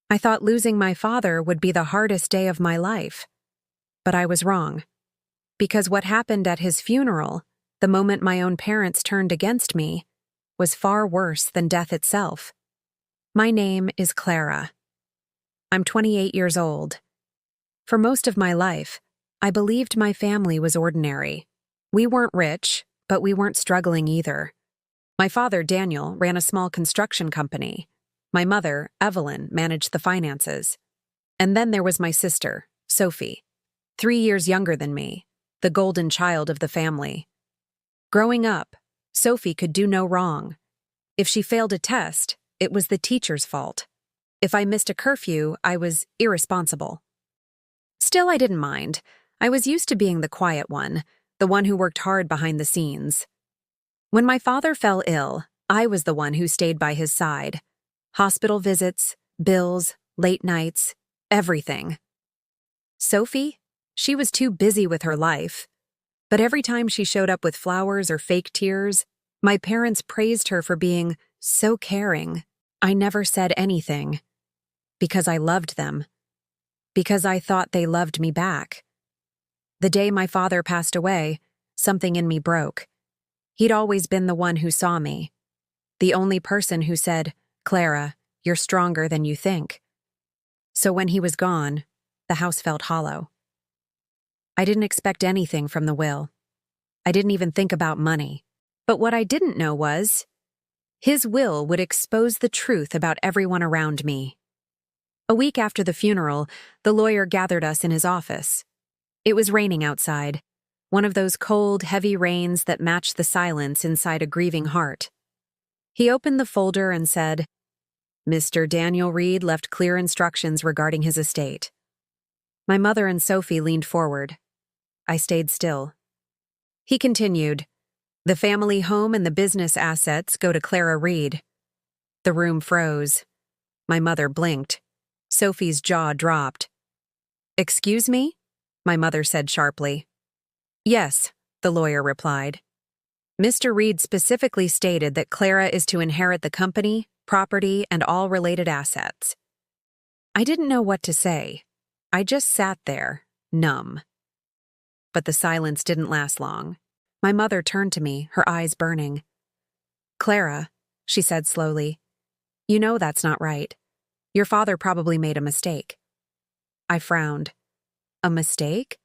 I thought losing my father would be the hardest day of my life. But I was wrong. Because what happened at his funeral, the moment my own parents turned against me, was far worse than death itself. My name is Clara. I'm 28 years old. For most of my life, I believed my family was ordinary. We weren't rich, but we weren't struggling either. My father, Daniel, ran a small construction company. My mother, Evelyn, managed the finances. And then there was my sister, Sophie, 3 years younger than me, the golden child of the family. Growing up, Sophie could do no wrong. If she failed a test, it was the teacher's fault. If I missed a curfew, I was irresponsible. Still, I didn't mind. I was used to being the quiet one, the one who worked hard behind the scenes. When my father fell ill, I was the one who stayed by his side. Hospital visits, bills, late nights, everything. Sophie? She was too busy with her life. But every time she showed up with flowers or fake tears, my parents praised her for being so caring. I never said anything. Because I loved them. Because I thought they loved me back. The day my father passed away, something in me broke. He'd always been the one who saw me. The only person who said, "Clara, you're stronger than you think." So when he was gone, the house felt hollow. I didn't expect anything from the will. I didn't even think about money. But what I didn't know was, his will would expose the truth about everyone around me. A week after the funeral, the lawyer gathered us in his office. It was raining outside, one of those cold, heavy rains that match the silence inside a grieving heart. He opened the folder and said, "Mr. Daniel Reed left clear instructions regarding his estate." My mother and Sophie leaned forward. I stayed still. He continued, "The family home and the business assets go to Clara Reed." The room froze. My mother blinked. Sophie's jaw dropped. "Excuse me?" my mother said sharply. "Yes," the lawyer replied. "Mr. Reed specifically stated that Clara is to inherit the company, property, and all related assets." I didn't know what to say. I just sat there, numb. But the silence didn't last long. My mother turned to me, her eyes burning. "Clara," she said slowly, "you know that's not right. Your father probably made a mistake." I frowned. A mistake?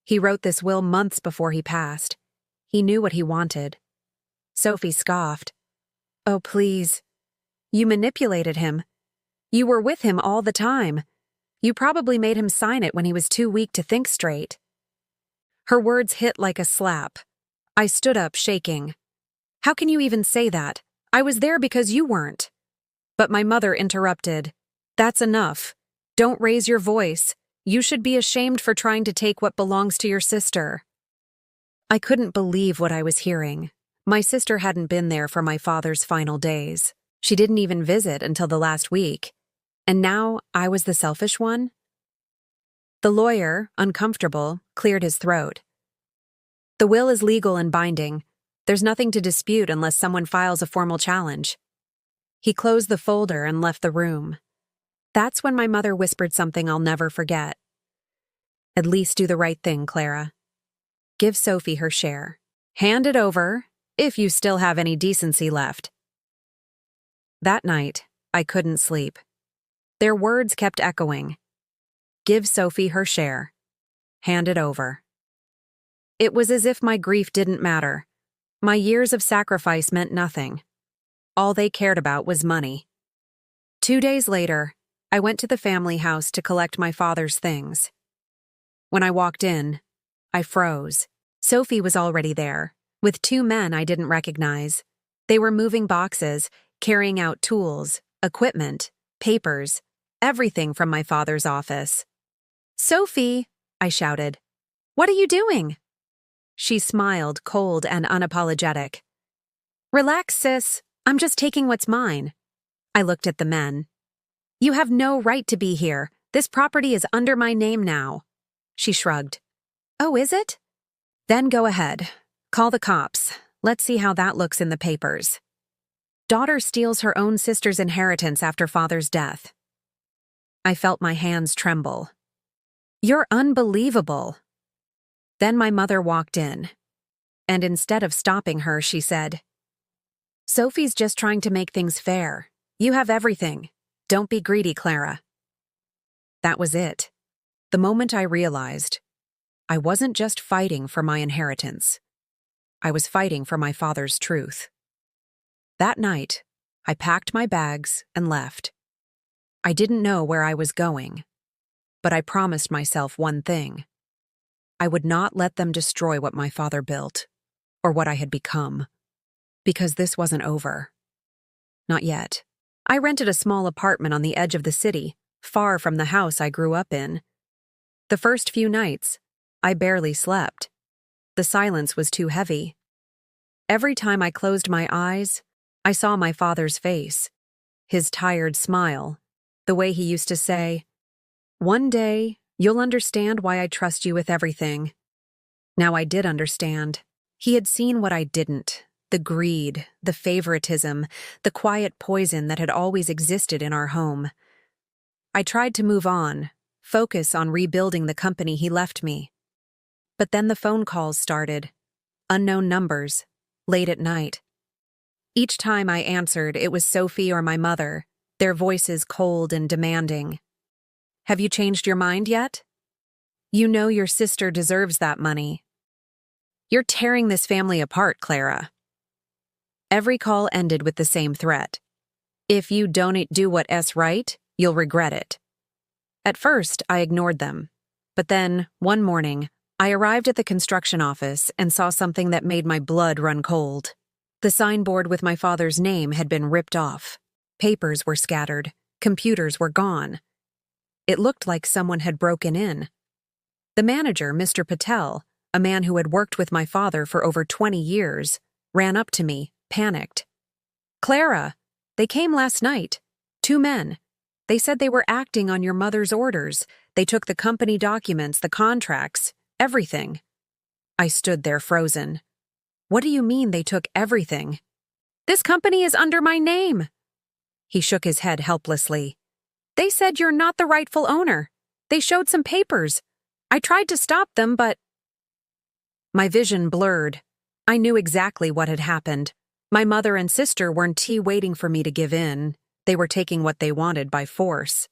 He wrote this will months before he passed. He knew what he wanted. Sophie scoffed. "Oh, please. You manipulated him. You were with him all the time. You probably made him sign it when he was too weak to think straight." Her words hit like a slap. I stood up, shaking. "How can you even say that? I was there because you weren't." But my mother interrupted. "That's enough. Don't raise your voice. You should be ashamed for trying to take what belongs to your sister." I couldn't believe what I was hearing. My sister hadn't been there for my father's final days. She didn't even visit until the last week. And now I was the selfish one? The lawyer, uncomfortable, cleared his throat. "The will is legal and binding. There's nothing to dispute unless someone files a formal challenge." He closed the folder and left the room. That's when my mother whispered something I'll never forget. "At least do the right thing, Clara. Give Sophie her share. Hand it over, if you still have any decency left." That night, I couldn't sleep. Their words kept echoing. Give Sophie her share. Hand it over. It was as if my grief didn't matter. My years of sacrifice meant nothing. All they cared about was money. 2 days later, I went to the family house to collect my father's things. When I walked in, I froze. Sophie was already there, with 2 men I didn't recognize. They were moving boxes, carrying out tools, equipment, papers, everything from my father's office. "Sophie," I shouted, "what are you doing?" She smiled, cold and unapologetic. "Relax, sis. I'm just taking what's mine." I looked at the men. "You have no right to be here. This property is under my name now." She shrugged. "Oh, is it? Then go ahead. Call the cops. Let's see how that looks in the papers." Daughter steals her own sister's inheritance after father's death. I felt my hands tremble. "You're unbelievable." Then my mother walked in, and instead of stopping her, she said, "Sophie's just trying to make things fair. You have everything. Don't be greedy, Clara." That was it. The moment I realized I wasn't just fighting for my inheritance. I was fighting for my father's truth. That night, I packed my bags and left. I didn't know where I was going, but I promised myself one thing. I would not let them destroy what my father built, or what I had become, because this wasn't over. Not yet. I rented a small apartment on the edge of the city, far from the house I grew up in. The first few nights, I barely slept. The silence was too heavy. Every time I closed my eyes, I saw my father's face, his tired smile, the way he used to say, "One day, you'll understand why I trust you with everything." Now I did understand. He had seen what I didn't, the greed, the favoritism, the quiet poison that had always existed in our home. I tried to move on, focus on rebuilding the company he left me. But then the phone calls started. Unknown numbers, late at night. Each time I answered, it was Sophie or my mother, their voices cold and demanding. "Have you changed your mind yet? You know your sister deserves that money. You're tearing this family apart, Clara." Every call ended with the same threat. "If you don't do what's right, you'll regret it." At first, I ignored them. But then, one morning, I arrived at the construction office and saw something that made my blood run cold. The signboard with my father's name had been ripped off. Papers were scattered. Computers were gone. It looked like someone had broken in. The manager, Mr. Patel, a man who had worked with my father for over 20 years, ran up to me, panicked. "Clara, they came last night. 2 men. They said they were acting on your mother's orders. They took the company documents, the contracts, everything." I stood there frozen. "What do you mean they took everything?" "This company is under my name." He shook his head helplessly. "They said you're not the rightful owner. They showed some papers. I tried to stop them, but—" My vision blurred. I knew exactly what had happened. My mother and sister weren't waiting for me to give in. They were taking what they wanted by force.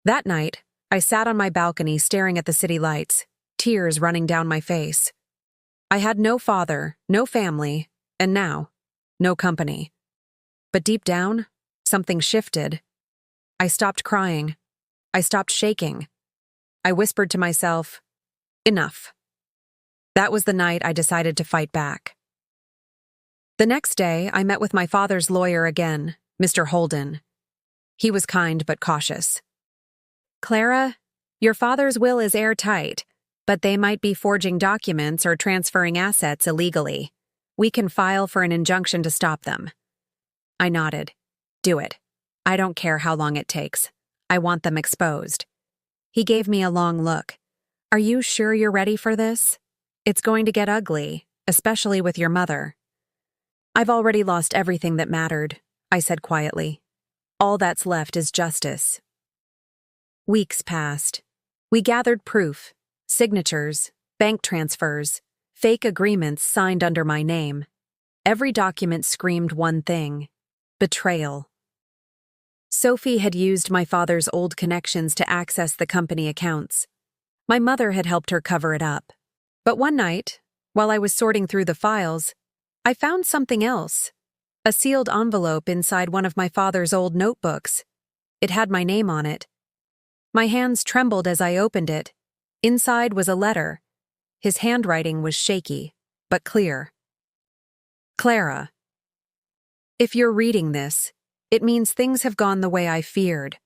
That night, I sat on my balcony staring at the city lights, tears running down my face. I had no father, no family, and now, no company. But deep down, something shifted. I stopped crying. I stopped shaking. I whispered to myself, "Enough." That was the night I decided to fight back. The next day, I met with my father's lawyer again, Mr. Holden. He was kind but cautious. "Clara, your father's will is airtight, but they might be forging documents or transferring assets illegally. We can file for an injunction to stop them." I nodded. "Do it. I don't care how long it takes. I want them exposed." He gave me a long look. "Are you sure you're ready for this? It's going to get ugly, especially with your mother." "I've already lost everything that mattered," I said quietly. "All that's left is justice." Weeks passed. We gathered proof, signatures, bank transfers, fake agreements signed under my name. Every document screamed one thing: betrayal. Sophie had used my father's old connections to access the company accounts. My mother had helped her cover it up. But one night, while I was sorting through the files, I found something else. A sealed envelope inside one of my father's old notebooks. It had my name on it. My hands trembled as I opened it. Inside was a letter. His handwriting was shaky, but clear. "Clara, if you're reading this, it means things have gone the way I feared.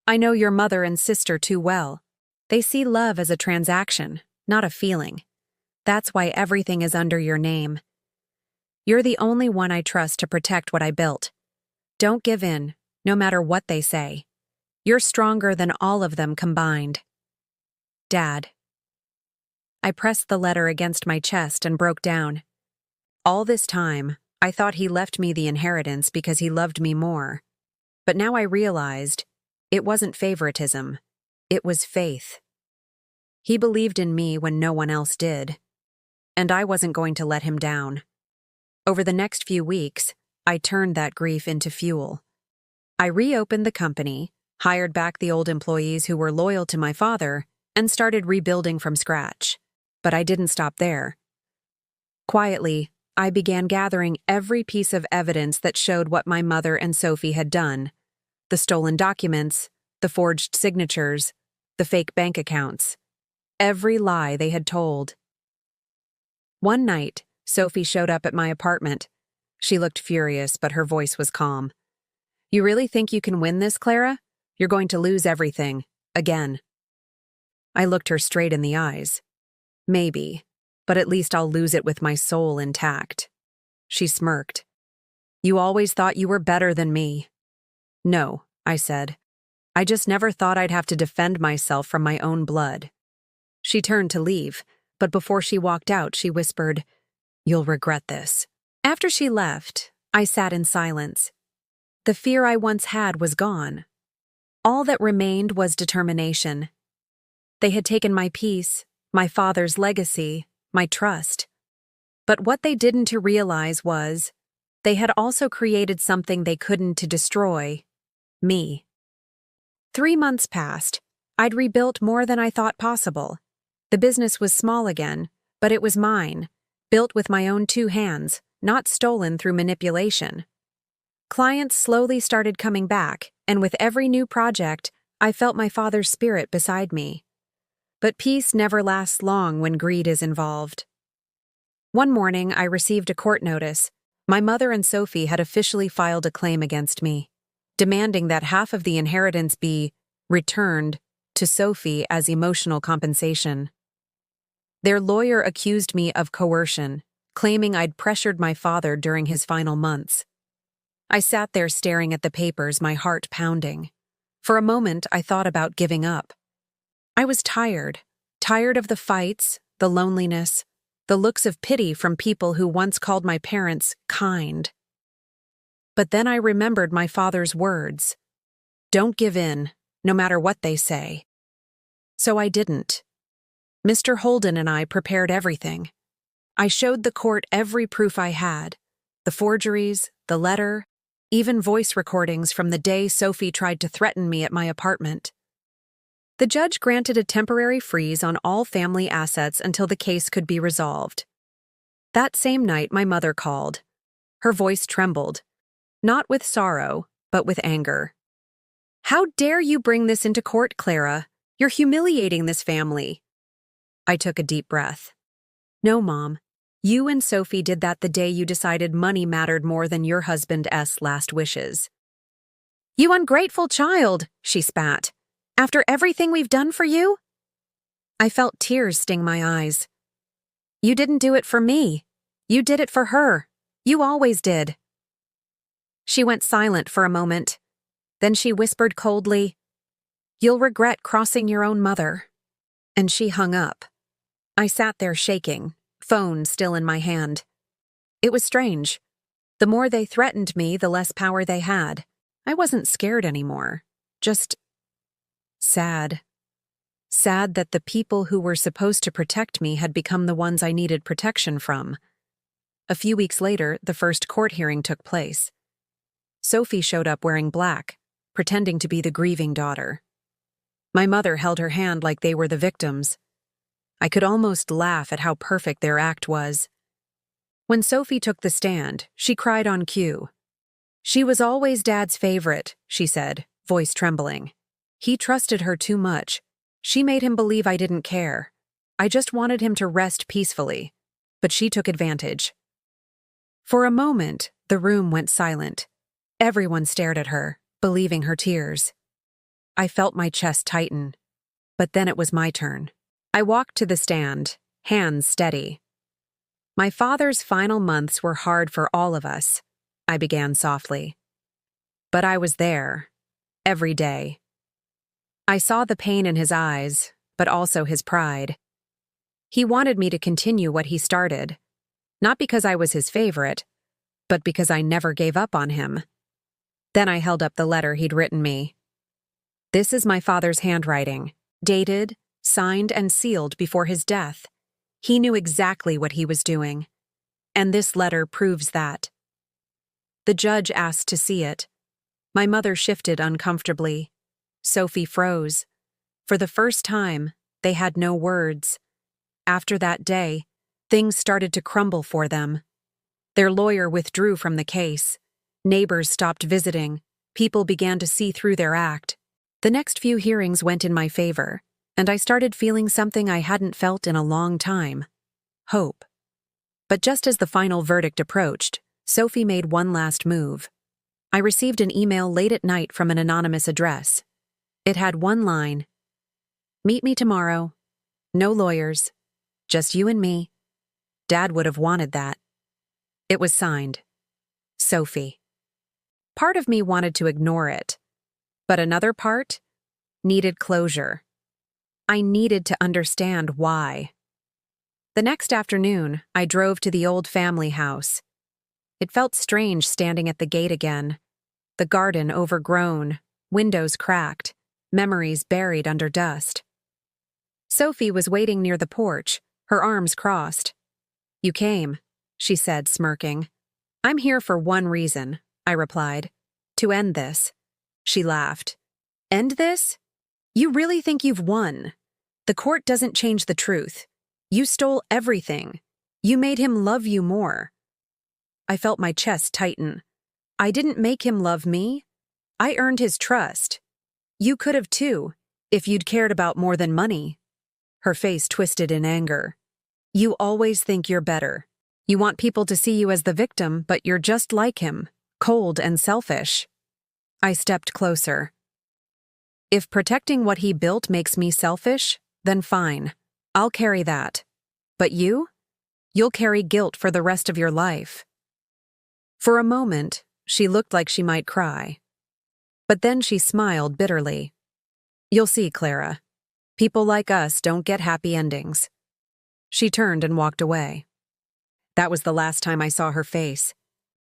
I know your mother and sister too well. They see love as a transaction, not a feeling. That's why everything is under your name. You're the only one I trust to protect what I built. Don't give in, no matter what they say. You're stronger than all of them combined. Dad." I pressed the letter against my chest and broke down. All this time, I thought he left me the inheritance because he loved me more. But now I realized It wasn't favoritism. It was faith. He believed in me when no one else did, and I wasn't going to let him down. Over the next few weeks, I turned that grief into fuel. I reopened the company, hired back the old employees who were loyal to my father, and started rebuilding from scratch. But I didn't stop there. Quietly, I began gathering every piece of evidence that showed what my mother and Sophie had done. The stolen documents, the forged signatures, the fake bank accounts. Every lie they had told. One night, Sophie showed up at my apartment. She looked furious, but her voice was calm. "You really think you can win this, Clara? You're going to lose everything. Again." I looked her straight in the eyes. "Maybe, but at least I'll lose it with my soul intact." She smirked. "You always thought you were better than me." "No," I said. "I just never thought I'd have to defend myself from my own blood." She turned to leave, but before she walked out, she whispered, "You'll regret this." After she left, I sat in silence. The fear I once had was gone. All that remained was determination. They had taken my peace, my father's legacy, my trust. But what they didn't realize was, they had also created something they couldn't destroy: me. 3 months passed. I'd rebuilt more than I thought possible. The business was small again, but it was mine, built with my own 2 hands, not stolen through manipulation. Clients slowly started coming back, and with every new project, I felt my father's spirit beside me. But peace never lasts long when greed is involved. One morning, I received a court notice. My mother and Sophie had officially filed a claim against me, demanding that half of the inheritance be returned to Sophie as emotional compensation. Their lawyer accused me of coercion, claiming I'd pressured my father during his final months. I sat there staring at the papers, my heart pounding. For a moment, I thought about giving up. I was tired of the fights, the loneliness, the looks of pity from people who once called my parents kind. But then I remembered my father's words. "Don't give in, no matter what they say." So I didn't. Mr. Holden and I prepared everything. I showed the court every proof I had: the forgeries, the letter, even voice recordings from the day Sophie tried to threaten me at my apartment. The judge granted a temporary freeze on all family assets until the case could be resolved. That same night, my mother called. Her voice trembled, not with sorrow, but with anger. "How dare you bring this into court, Clara? You're humiliating this family." I took a deep breath. "No, Mom. You and Sophie did that the day you decided money mattered more than your husband's last wishes." "You ungrateful child," she spat. "After everything we've done for you?" I felt tears sting my eyes. "You didn't do it for me. You did it for her. You always did." She went silent for a moment. Then she whispered coldly, "You'll regret crossing your own mother." And she hung up. I sat there shaking, phone still in my hand. It was strange. The more they threatened me, the less power they had. I wasn't scared anymore. Just sad. Sad that the people who were supposed to protect me had become the ones I needed protection from. A few weeks later, the first court hearing took place. Sophie showed up wearing black, pretending to be the grieving daughter. My mother held her hand like they were the victims. I could almost laugh at how perfect their act was. When Sophie took the stand, she cried on cue. "She was always Dad's favorite," she said, voice trembling. "He trusted her too much. She made him believe I didn't care. I just wanted him to rest peacefully. But she took advantage." For a moment, the room went silent. Everyone stared at her, believing her tears. I felt my chest tighten. But then it was my turn. I walked to the stand, hands steady. "My father's final months were hard for all of us," I began softly. But I was there, every day. I saw the pain in his eyes, but also his pride. He wanted me to continue what he started, not because I was his favorite, but because I never gave up on him. Then I held up the letter he'd written me. This is my father's handwriting, dated, signed, and sealed before his death. He knew exactly what he was doing. And this letter proves that. The judge asked to see it. My mother shifted uncomfortably. Sophie froze. For the first time, they had no words. After that day, things started to crumble for them. Their lawyer withdrew from the case. Neighbors stopped visiting. People began to see through their act. The next few hearings went in my favor, and I started feeling something I hadn't felt in a long time: hope. But just as the final verdict approached, Sophie made one last move. I received an email late at night from an anonymous address. It had one line: "Meet me tomorrow. No lawyers. Just you and me." Dad would have wanted that. It was signed, Sophie. Part of me wanted to ignore it, but another part needed closure. I needed to understand why. The next afternoon, I drove to the old family house. It felt strange standing at the gate again. The garden overgrown, windows cracked, memories buried under dust. Sophie was waiting near the porch, her arms crossed. "You came," she said, smirking. "I'm here for one reason," I replied. "To end this." She laughed. "End this? You really think you've won? The court doesn't change the truth. You stole everything. You made him love you more." I felt my chest tighten. I didn't make him love me. I earned his trust. You could have too, if you'd cared about more than money. Her face twisted in anger. "You always think you're better. You want people to see you as the victim, but you're just like him, cold and selfish." I stepped closer. "If protecting what he built makes me selfish, then fine. I'll carry that. But you? You'll carry guilt for the rest of your life." For a moment, she looked like she might cry. But then she smiled bitterly. "You'll see, Clara. People like us don't get happy endings." She turned and walked away. That was the last time I saw her face.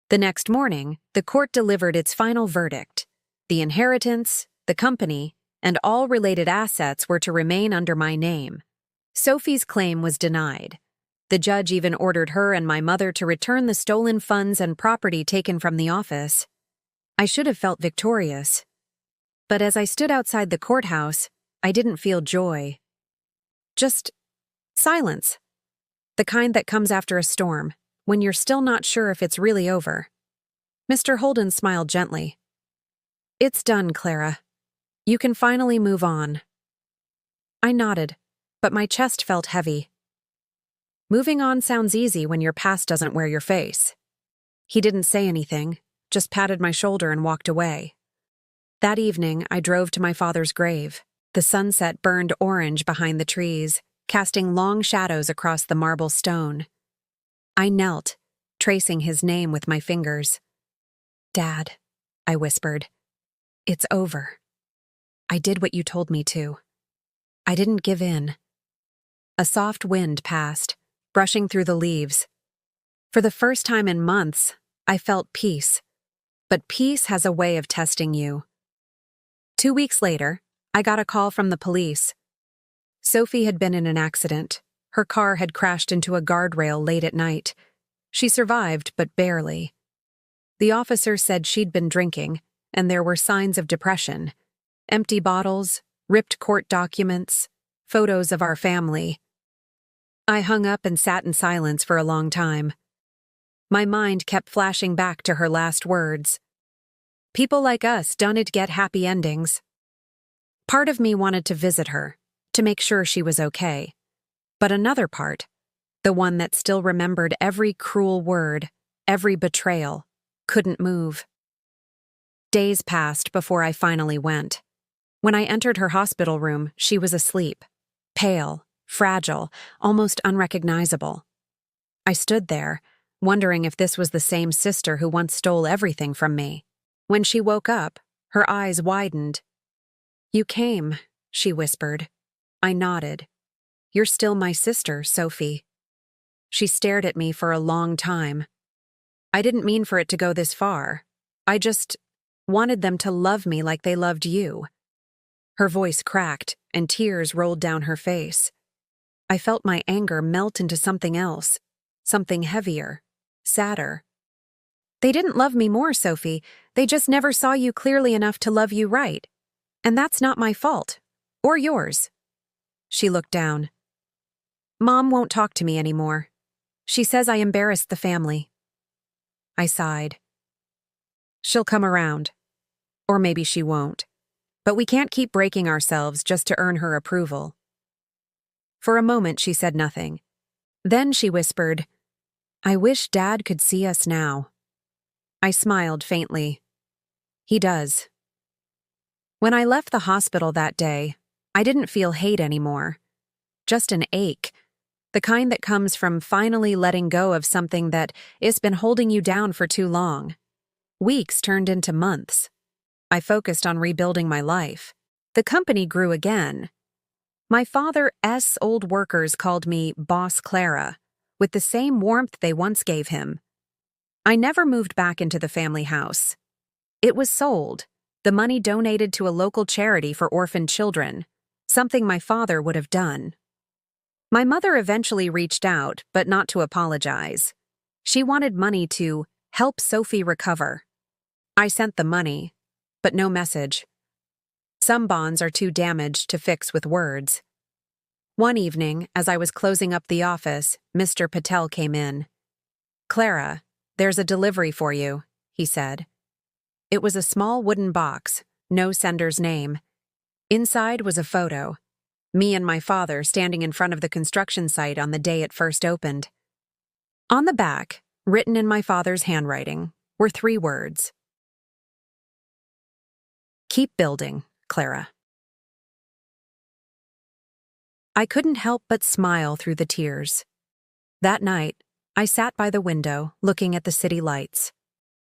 The next morning, the court delivered its final verdict. The inheritance, the company, and all related assets were to remain under my name. Sophie's claim was denied. The judge even ordered her and my mother to return the stolen funds and property taken from the office. I should have felt victorious. But as I stood outside the courthouse, I didn't feel joy. Just silence. The kind that comes after a storm, when you're still not sure if it's really over. Mr. Holden smiled gently. "It's done, Clara. You can finally move on." I nodded, but my chest felt heavy. Moving on sounds easy when your past doesn't wear your face. He didn't say anything, just patted my shoulder and walked away. That evening, I drove to my father's grave. The sunset burned orange behind the trees, casting long shadows across the marble stone. I knelt, tracing his name with my fingers. "Dad," I whispered, "it's over. I did what you told me to. I didn't give in." A soft wind passed, brushing through the leaves. For the first time in months, I felt peace. But peace has a way of testing you. 2 weeks later, I got a call from the police. Sophie had been in an accident. Her car had crashed into a guardrail late at night. She survived, but barely. The officer said she'd been drinking, and there were signs of depression. Empty bottles, ripped court documents, photos of our family. I hung up and sat in silence for a long time. My mind kept flashing back to her last words. People like us don't get happy endings. Part of me wanted to visit her, to make sure she was okay. But another part, the one that still remembered every cruel word, every betrayal, couldn't move. Days passed before I finally went. When I entered her hospital room, she was asleep, pale, fragile, almost unrecognizable. I stood there, wondering if this was the same sister who once stole everything from me. When she woke up, her eyes widened. "You came," she whispered. I nodded. "You're still my sister, Sophie." She stared at me for a long time. "I didn't mean for it to go this far. I just wanted them to love me like they loved you." Her voice cracked, and tears rolled down her face. I felt my anger melt into something else, something heavier, sadder. They didn't love me more, Sophie. They just never saw you clearly enough to love you right. And that's not my fault. Or yours. She looked down. Mom won't talk to me anymore. She says I embarrassed the family. I sighed. She'll come around. Or maybe she won't. But we can't keep breaking ourselves just to earn her approval. For a moment she said nothing. Then she whispered, I wish Dad could see us now. I smiled faintly. He does. When I left the hospital that day, I didn't feel hate anymore. Just an ache. The kind that comes from finally letting go of something that has been holding you down for too long. Weeks turned into months. I focused on rebuilding my life. The company grew again. My father's old workers called me Boss Clara, with the same warmth they once gave him. I never moved back into the family house. It was sold, the money donated to a local charity for orphaned children, something my father would have done. My mother eventually reached out, but not to apologize. She wanted money to help Sophie recover. I sent the money, but no message. Some bonds are too damaged to fix with words. One evening, as I was closing up the office, Mr. Patel came in. Clara, there's a delivery for you, he said. It was a small wooden box, no sender's name. Inside was a photo. Me and my father standing in front of the construction site on the day it first opened. On the back, written in my father's handwriting, were 3 words. Keep building, Clara. I couldn't help but smile through the tears. That night, I sat by the window, looking at the city lights.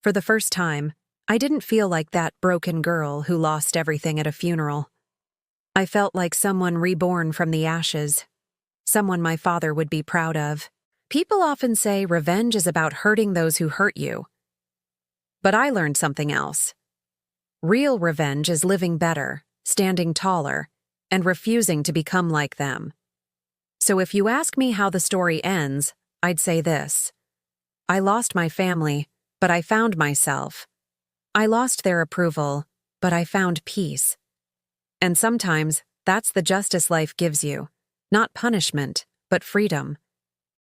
For the first time, I didn't feel like that broken girl who lost everything at a funeral. I felt like someone reborn from the ashes, someone my father would be proud of. People often say revenge is about hurting those who hurt you. But I learned something else. Real revenge is living better, standing taller, and refusing to become like them. So if you ask me how the story ends, I'd say this. I lost my family, but I found myself. I lost their approval, but I found peace. And sometimes, that's the justice life gives you. Not punishment, but freedom.